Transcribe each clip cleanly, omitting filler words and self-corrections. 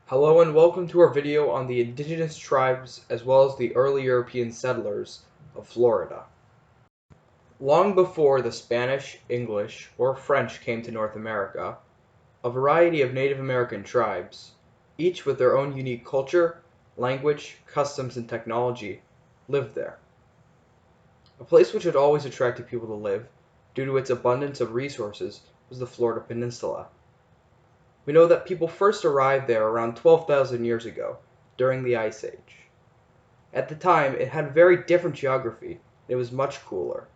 Hello and welcome to our video on the indigenous tribes as well as the early European settlers of Florida. Long before the Spanish, English, or French came to North America, a variety of Native American tribes, each with their own unique culture, language, customs, and technology, lived there. A place which had always attracted people to live, due to its abundance of resources, was the Florida Peninsula. We know that people first arrived there around 12,000 years ago, during the Ice Age. At the time, it had very different geography, and it was much cooler.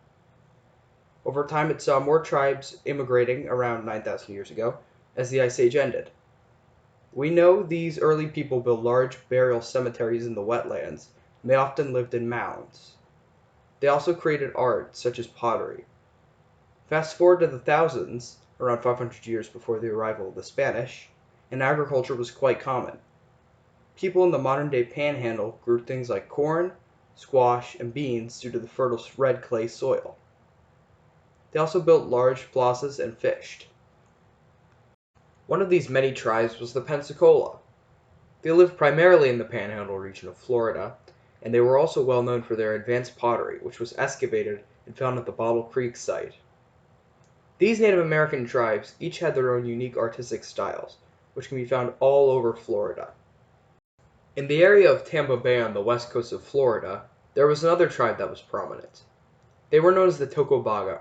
Over time, it saw more tribes immigrating around 9,000 years ago, as the Ice Age ended. We know these early people built large burial cemeteries in the wetlands, and they often lived in mounds. They also created art, such as pottery. Fast forward to the thousands, around 500 years before the arrival of the Spanish, and agriculture was quite common. People in the modern-day Panhandle grew things like corn, squash, and beans due to the fertile red clay soil. They also built large plazas and fished. One of these many tribes was the Pensacola. They lived primarily in the Panhandle region of Florida, and they were also well known for their advanced pottery, which was excavated and found at the Bottle Creek site. These Native American tribes each had their own unique artistic styles, which can be found all over Florida. In the area of Tampa Bay on the west coast of Florida, there was another tribe that was prominent. They were known as the Tocobaga,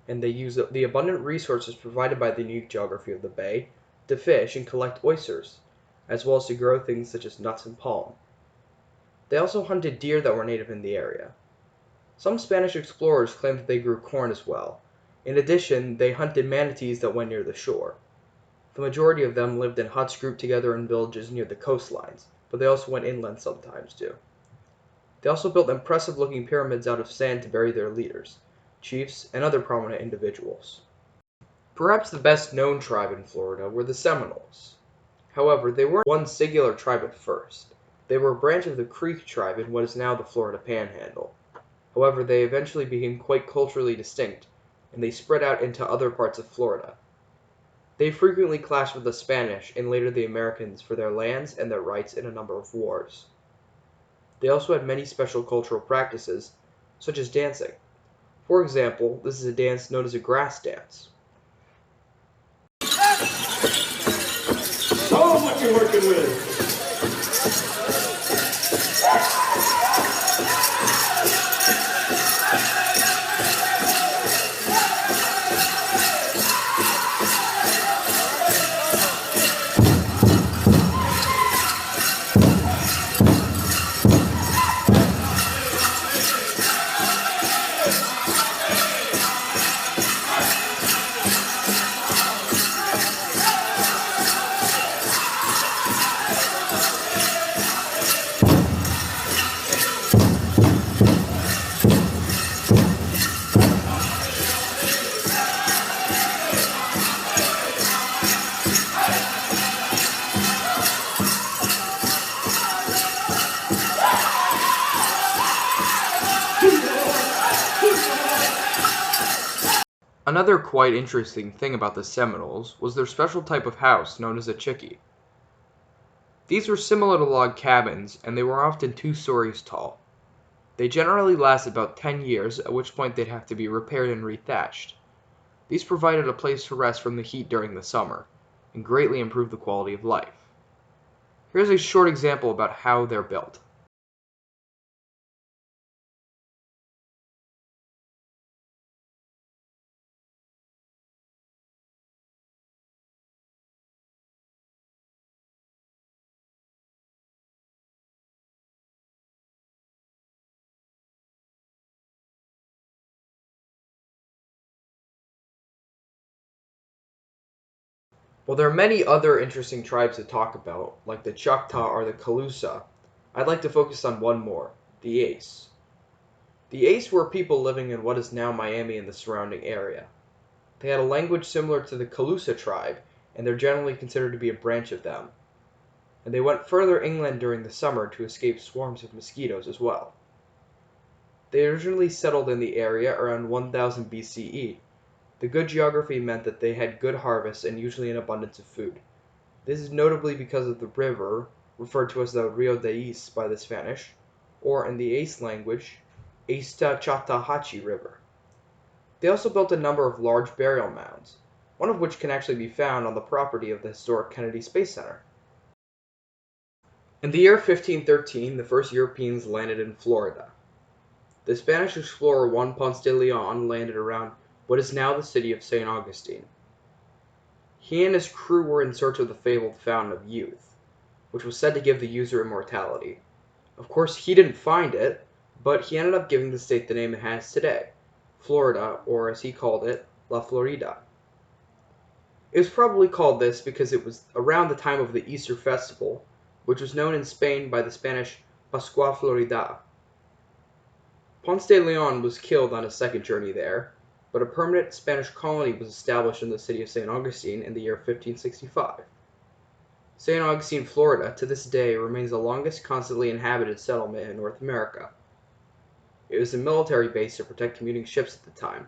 and they used the abundant resources provided by the unique geography of the bay to fish and collect oysters, as well as to grow things such as nuts and palm. They also hunted deer that were native in the area. Some Spanish explorers claimed that they grew corn as well. In addition, they hunted manatees that went near the shore. The majority of them lived in huts grouped together in villages near the coastlines, but they also went inland sometimes too. They also built impressive-looking pyramids out of sand to bury their leaders, chiefs, and other prominent individuals. Perhaps the best-known tribe in Florida were the Seminoles. However, they weren't one singular tribe at first. They were a branch of the Creek tribe in what is now the Florida Panhandle. However, they eventually became quite culturally distinct, and they spread out into other parts of Florida. They frequently clashed with the Spanish and later the Americans for their lands and their rights in a number of wars. They also had many special cultural practices, such as dancing. For example, this is a dance known as a grass dance. Oh, what you working with? Another quite interesting thing about the Seminoles was their special type of house known as a chickee. These were similar to log cabins, and they were often 2 stories tall. They generally lasted about 10 years, at which point they'd have to be repaired and rethatched. These provided a place to rest from the heat during the summer, and greatly improved the quality of life. Here's a short example about how they're built. While there are many other interesting tribes to talk about, like the Choctaw or the Calusa, I'd like to focus on one more, the Ace. The Ace were people living in what is now Miami and the surrounding area. They had a language similar to the Calusa tribe, and they're generally considered to be a branch of them. And they went further inland during the summer to escape swarms of mosquitoes as well. They originally settled in the area around 1000 BCE. The good geography meant that they had good harvests and usually an abundance of food. This is notably because of the river, referred to as the Rio Deihl by the Spanish, or in the Ace language, Chattahoochee River. They also built a number of large burial mounds, one of which can actually be found on the property of the historic Kennedy Space Center. In the year 1513, the first Europeans landed in Florida. The Spanish explorer Juan Ponce de Leon landed around what is now the city of St. Augustine. He and his crew were in search of the fabled Fountain of Youth, which was said to give the user immortality. Of course, he didn't find it, but he ended up giving the state the name it has today, Florida, or as he called it, La Florida. It was probably called this because it was around the time of the Easter festival, which was known in Spain by the Spanish Pascua Florida. Ponce de Leon was killed on his second journey there, but a permanent Spanish colony was established in the city of St. Augustine in the year 1565. St. Augustine, Florida, to this day remains the longest constantly inhabited settlement in North America. It was a military base to protect commuting ships at the time.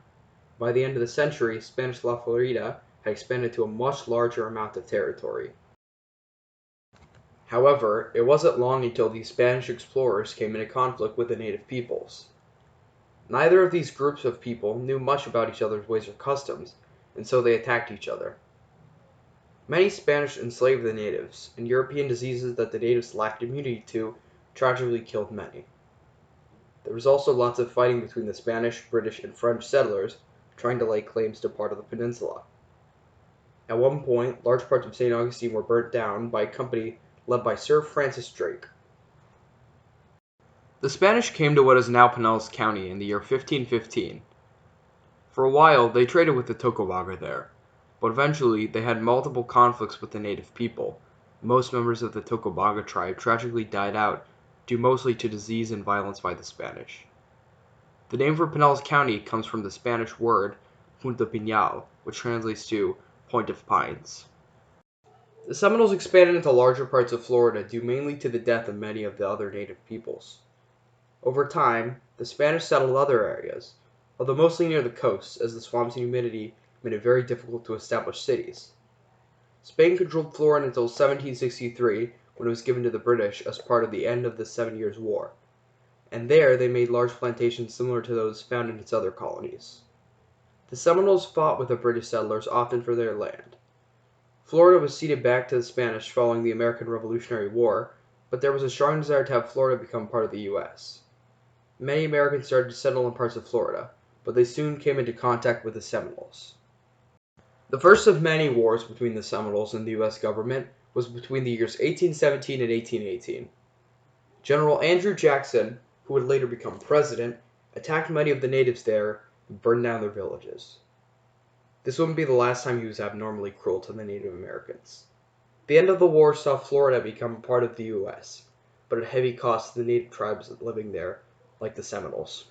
By the end of the century, Spanish La Florida had expanded to a much larger amount of territory. However, it wasn't long until these Spanish explorers came into conflict with the native peoples. Neither of these groups of people knew much about each other's ways or customs, and so they attacked each other. Many Spanish enslaved the natives, and European diseases that the natives lacked immunity to tragically killed many. There was also lots of fighting between the Spanish, British, and French settlers trying to lay claims to part of the peninsula. At one point, large parts of St. Augustine were burnt down by a company led by Sir Francis Drake. The Spanish came to what is now Pinellas County in the year 1515. For a while, they traded with the Tocobaga there, but eventually they had multiple conflicts with the native people. Most members of the Tocobaga tribe tragically died out due mostly to disease and violence by the Spanish. The name for Pinellas County comes from the Spanish word Punta Pinal, which translates to Point of Pines. The Seminoles expanded into larger parts of Florida due mainly to the death of many of the other native peoples. Over time, the Spanish settled other areas, although mostly near the coast, as the swamps and humidity made it very difficult to establish cities. Spain controlled Florida until 1763, when it was given to the British as part of the end of the 7 Years' War, and there they made large plantations similar to those found in its other colonies. The Seminoles fought with the British settlers often for their land. Florida was ceded back to the Spanish following the American Revolutionary War, but there was a strong desire to have Florida become part of the U.S. Many Americans started to settle in parts of Florida, but they soon came into contact with the Seminoles. The first of many wars between the Seminoles and the U.S. government was between the years 1817 and 1818. General Andrew Jackson, who would later become president, attacked many of the natives there and burned down their villages. This wouldn't be the last time he was abnormally cruel to the Native Americans. The end of the war saw Florida become part of the U.S., but at heavy cost to the native tribes living there, like the Seminoles.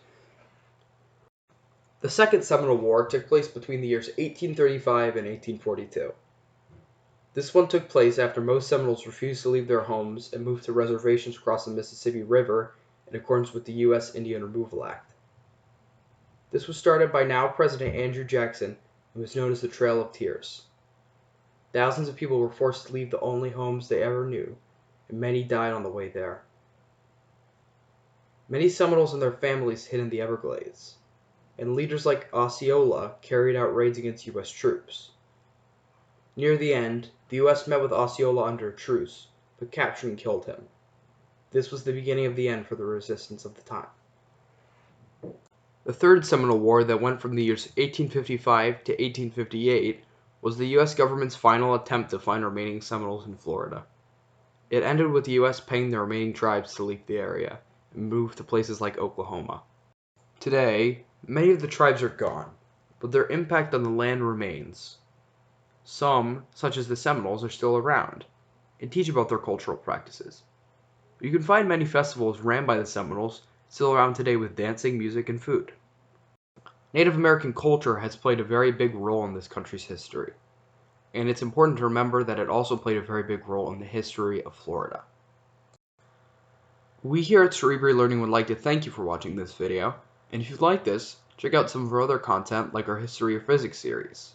The Second Seminole War took place between the years 1835 and 1842. This one took place after most Seminoles refused to leave their homes and moved to reservations across the Mississippi River in accordance with the U.S. Indian Removal Act. This was started by now President Andrew Jackson and was known as the Trail of Tears. Thousands of people were forced to leave the only homes they ever knew, and many died on the way there. Many Seminoles and their families hid in the Everglades, and leaders like Osceola carried out raids against U.S. troops. Near the end, the U.S. met with Osceola under a truce, but captured and killed him. This was the beginning of the end for the resistance of the time. The Third Seminole War, that went from the years 1855 to 1858, was the U.S. government's final attempt to find remaining Seminoles in Florida. It ended with the U.S. paying the remaining tribes to leave the area and move to places like Oklahoma. Today, many of the tribes are gone, but their impact on the land remains. Some, such as the Seminoles, are still around and teach about their cultural practices. You can find many festivals ran by the Seminoles still around today with dancing, music, and food. Native American culture has played a very big role in this country's history, and it's important to remember that it also played a very big role in the history of Florida. We here at Cerebri Learning would like to thank you for watching this video, and if you like this, check out some of our other content like our History of Physics series.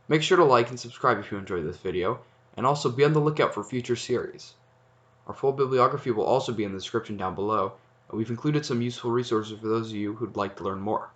Make sure to like and subscribe if you enjoyed this video, and also be on the lookout for future series. Our full bibliography will also be in the description down below, and we've included some useful resources for those of you who'd like to learn more.